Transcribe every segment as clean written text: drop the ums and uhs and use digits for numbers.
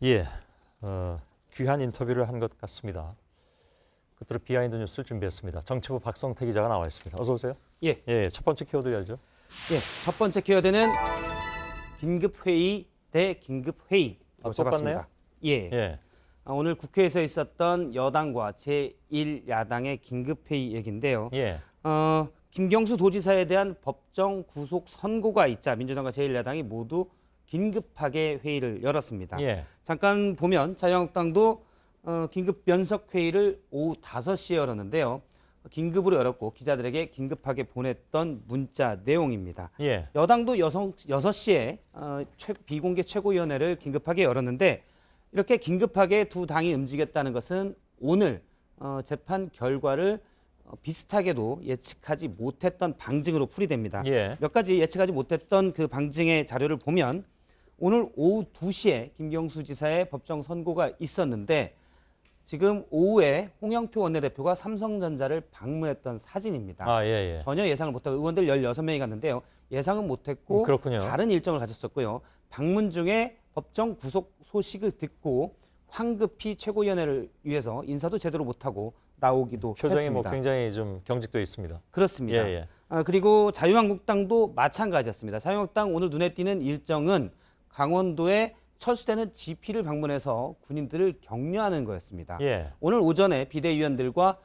예, 귀한 인터뷰를 한 것 같습니다. 끝으로 비하인드 뉴스를 준비했습니다. 정치부 박성태 기자가 나와 있습니다. 어서 오세요. 예, 예, 첫 번째 키워드 알죠? 예. 첫 번째 키워드는 긴급회의 대 긴급회의로 똑같네요? 잡았습니다. 예. 예, 오늘 국회에서 있었던 여당과 제1야당의 긴급회의 얘기인데요. 예, 김경수 도지사에 대한 법정 구속 선고가 있자 민주당과 제1야당이 모두 긴급하게 회의를 열었습니다. 예, 잠깐 보면 자유한국당도 긴급 연석 회의를 오후 5시에 열었는데요. 긴급으로 열었고 기자들에게 긴급하게 보냈던 문자 내용입니다. 예, 여당도 6시에 비공개 최고위원회를 긴급하게 열었는데 이렇게 긴급하게 두 당이 움직였다는 것은 오늘 재판 결과를 비슷하게도 예측하지 못했던 방증으로 풀이됩니다. 예, 몇 가지 예측하지 못했던 그 방증의 자료를 보면 오늘 오후 2시에 김경수 지사의 법정 선고가 있었는데 지금 오후에 홍영표 원내대표가 삼성전자를 방문했던 사진입니다. 아, 예, 예. 전혀 예상을 못하고 의원들 16명이 갔는데요. 예상은 못했고 그렇군요. 다른 일정을 가졌었고요. 방문 중에 법정 구속 소식을 듣고 황급히 최고위원회를 위해서 인사도 제대로 못하고 나오기도 표정이 했습니다. 뭐 굉장히 좀 경직돼 있습니다. 그렇습니다. 예, 그리고 자유한국당도 마찬가지였습니다. 자유한국당 오늘 눈에 띄는 일정은 강원도에 철수되는 GP를 방문해서 군인들을 격려하는 거였습니다. 예, 오늘 오전에 비대위원들과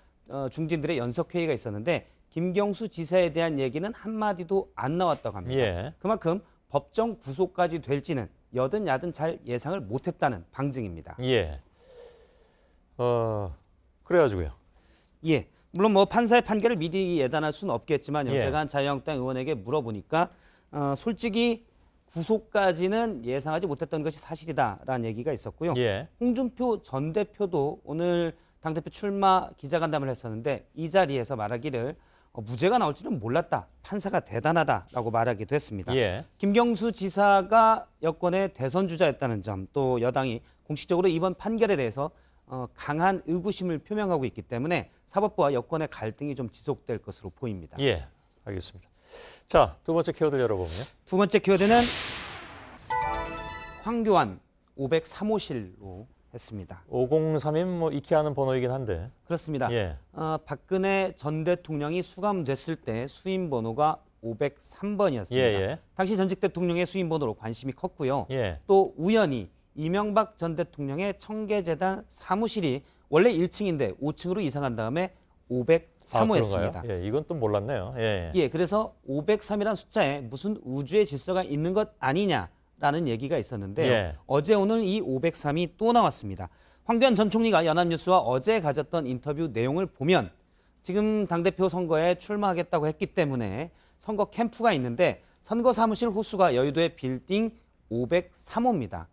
중진들의 연석회의가 있었는데 김경수 지사에 대한 얘기는 한마디도 안 나왔다고 합니다. 예, 그만큼 법정 구속까지 될지는 여든 야든 잘 예상을 못했다는 방증입니다. 예. 그래가지고요. 예, 물론 뭐 판사의 판결을 미리 예단할 수는 없겠지만요. 예. 제가 자유한국당 의원에게 물어보니까 솔직히 구속까지는 예상하지 못했던 것이 사실이다라는 얘기가 있었고요. 예, 홍준표 전 대표도 오늘 당대표 출마 기자간담을 했었는데 이 자리에서 말하기를 무죄가 나올지는 몰랐다. 판사가 대단하다라고 말하기도 했습니다. 예, 김경수 지사가 여권의 대선 주자였다는 점, 또 여당이 공식적으로 이번 판결에 대해서 강한 의구심을 표명하고 있기 때문에 사법부와 여권의 갈등이 좀 지속될 것으로 보입니다. 예. 알겠습니다. 자, 두 번째 키워드 열어보면요. 두 번째 키워드는 황교안 503호실로 했습니다. 503인 뭐 익히 아는 번호이긴 한데. 그렇습니다. 예, 박근혜 전 대통령이 수감됐을 때 수임 번호가 503번이었습니다. 예, 예, 당시 전직 대통령의 수임 번호로 관심이 컸고요. 예, 또 우연히 이명박 전 대통령의 청계재단 사무실이 원래 1층인데 5층으로 이사간 다음에 503호였습니다. 그런가요? 예, 이건 또 몰랐네요. 예, 예, 그래서 503이라는 숫자에 무슨 우주의 질서가 있는 것 아니냐라는 얘기가 있었는데요. 예. 어제 오늘 이 503이 또 나왔습니다. 황교안 전 총리가 연합뉴스와 어제 가졌던 인터뷰 내용을 보면 지금 당대표 선거에 출마하겠다고 했기 때문에 선거 캠프가 있는데 선거 사무실 호수가 여의도의 빌딩 503호입니다.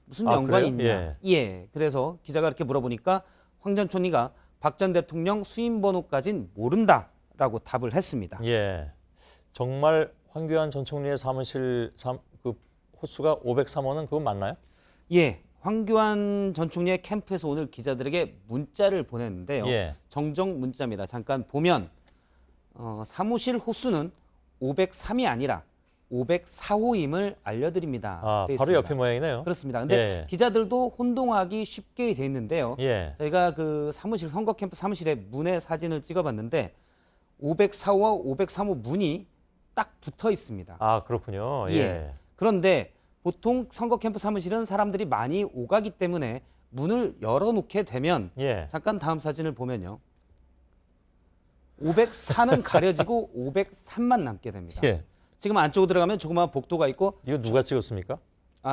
무슨 아, 연관이 그래요? 있냐? 예, 그래서 기자가 이렇게 물어보니까 황 전 총리가 박 전 대통령 수임 번호까진 모른다라고 답을 했습니다. 예. 정말 황교안 전 총리의 사무실 그 호수가 503호는 그건 맞나요? 예, 황교안 전 총리의 캠프에서 오늘 기자들에게 문자를 보냈는데요. 예. 정정 문자입니다. 잠깐 보면 사무실 호수는 503이 아니라 504호임을 알려드립니다. 아, 돼 바로 있습니다. 옆에 모양이네요. 그렇습니다. 근데 예. 기자들도 혼동하기 쉽게 돼 있는데요. 예. 저희가 그 사무실 선거 캠프 사무실의 문의 사진을 찍어봤는데 504호와 503호 문이 딱 붙어 있습니다. 아, 그렇군요. 예. 그런데 보통 선거 캠프 사무실은 사람들이 많이 오가기 때문에 문을 열어놓게 되면 예. 잠깐 다음 사진을 보면요. 504는 가려지고 503만 남게 됩니다. 예. 지금 안쪽으로 들어가면 조그마한 복도가 있고 이거 누가 찍었습니까?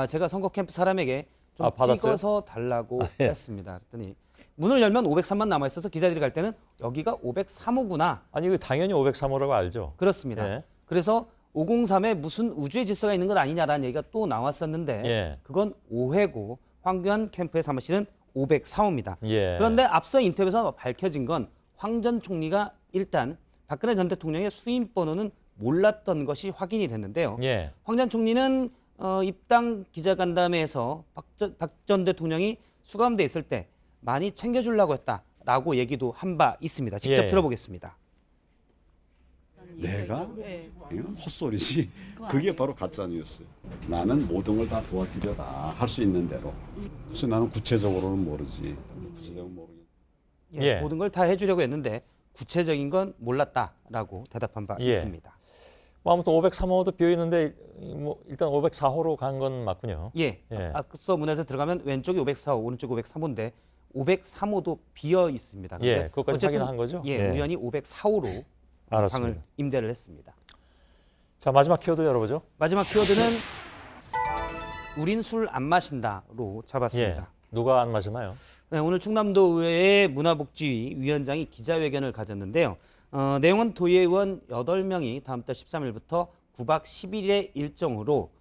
제가 선거 캠프 사람에게 좀 받았어요? 찍어서 달라고 했습니다. 그랬더니 문을 열면 503만 남아 있어서 기자들이 갈 때는 여기가 503호구나. 아니, 이거 당연히 503호라고 알죠. 그렇습니다. 예. 그래서 503에 무슨 우주의 질서가 있는 것 아니냐라는 얘기가 또 나왔었는데 예. 그건 오해고 황교안 캠프의 사무실은 504호입니다. 예. 그런데 앞서 인터뷰에서 밝혀진 건 황 전 총리가 일단 박근혜 전 대통령의 수임 번호는 몰랐던 것이 확인이 됐는데요. 예. 황 전 총리는 입당 기자간담회에서 박 전 대통령이 수감돼 있을 때 많이 챙겨주려고 했다라고 얘기도 한 바 있습니다. 직접 예. 들어보겠습니다. 내가 이건 헛소리지. 그게 바로 가짜 뉴스. 나는 모든 걸 다 도와드려다 할 수 있는 대로. 그래서 나는 구체적으로는 모르지. 구체적으로 모르겠. 예, 모든 걸 다 해주려고 했는데 구체적인 건 몰랐다라고 대답한 바 있습니다. 뭐 아무튼 503호도 비어 있는데 뭐 일단 504호로 간 건 맞군요. 예, 앞서 문에서 들어가면 왼쪽이 504호, 오른쪽이 503호인데 503호도 비어 있습니다. 예, 근데 그것까지 어쨌든 확인한 거죠? 예, 예. 우연히 504호로 알았습니다. 방을 임대를 했습니다. 자, 마지막 키워드 열어보죠. 마지막 키워드는 우린 술 안 마신다로 잡았습니다. 예. 누가 안 마시나요? 네, 오늘 충남도의회 문화복지위 위원장이 기자회견을 가졌는데요. 내용은 도의원 8명이 다음 달 13일부터 9박 10일의 일정으로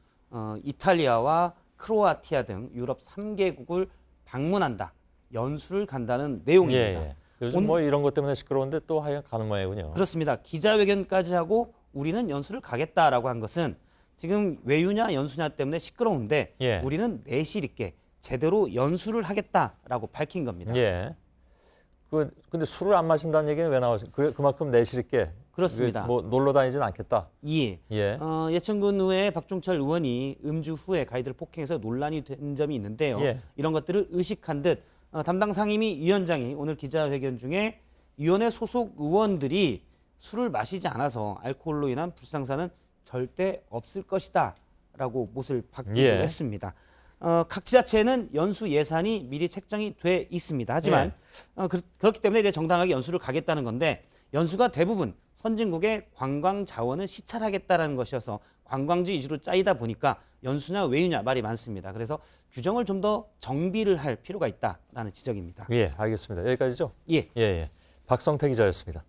이탈리아와 크로아티아 등 유럽 3개국을 방문한다. 연수를 간다는 내용입니다. 예. 요즘 뭐 이런 것 때문에 시끄러운데 또 하여 가는 모양이군요. 그렇습니다. 기자회견까지 하고 우리는 연수를 가겠다라고 한 것은 지금 외유냐 연수냐 때문에 시끄러운데 예. 우리는 내실 있게 제대로 연수를 하겠다라고 밝힌 겁니다. 예. 근데 술을 안 마신다는 얘기는 왜 나오죠? 그만큼 내실 있게. 그렇습니다. 뭐 놀러 다니진 않겠다. 예. 예. 예천군 의회 박종철 의원이 음주 후에 가이드를 폭행해서 논란이 된 점이 있는데요. 예. 이런 것들을 의식한 듯 담당 상임위 위원장이 오늘 기자회견 중에 위원회 소속 의원들이 술을 마시지 않아서 알코올로 인한 불상사는 절대 없을 것이다라고 못을 박기도 예. 했습니다. 각 지자체는 연수 예산이 미리 책정이 돼 있습니다. 하지만 그렇기 때문에 이제 정당하게 연수를 가겠다는 건데 연수가 대부분 선진국의 관광 자원을 시찰하겠다라는 것이어서 관광지 위주로 짜이다 보니까 연수냐 외유냐 말이 많습니다. 그래서 규정을 좀 더 정비를 할 필요가 있다라는 지적입니다. 예, 알겠습니다. 여기까지죠? 예. 예. 박성태 기자였습니다.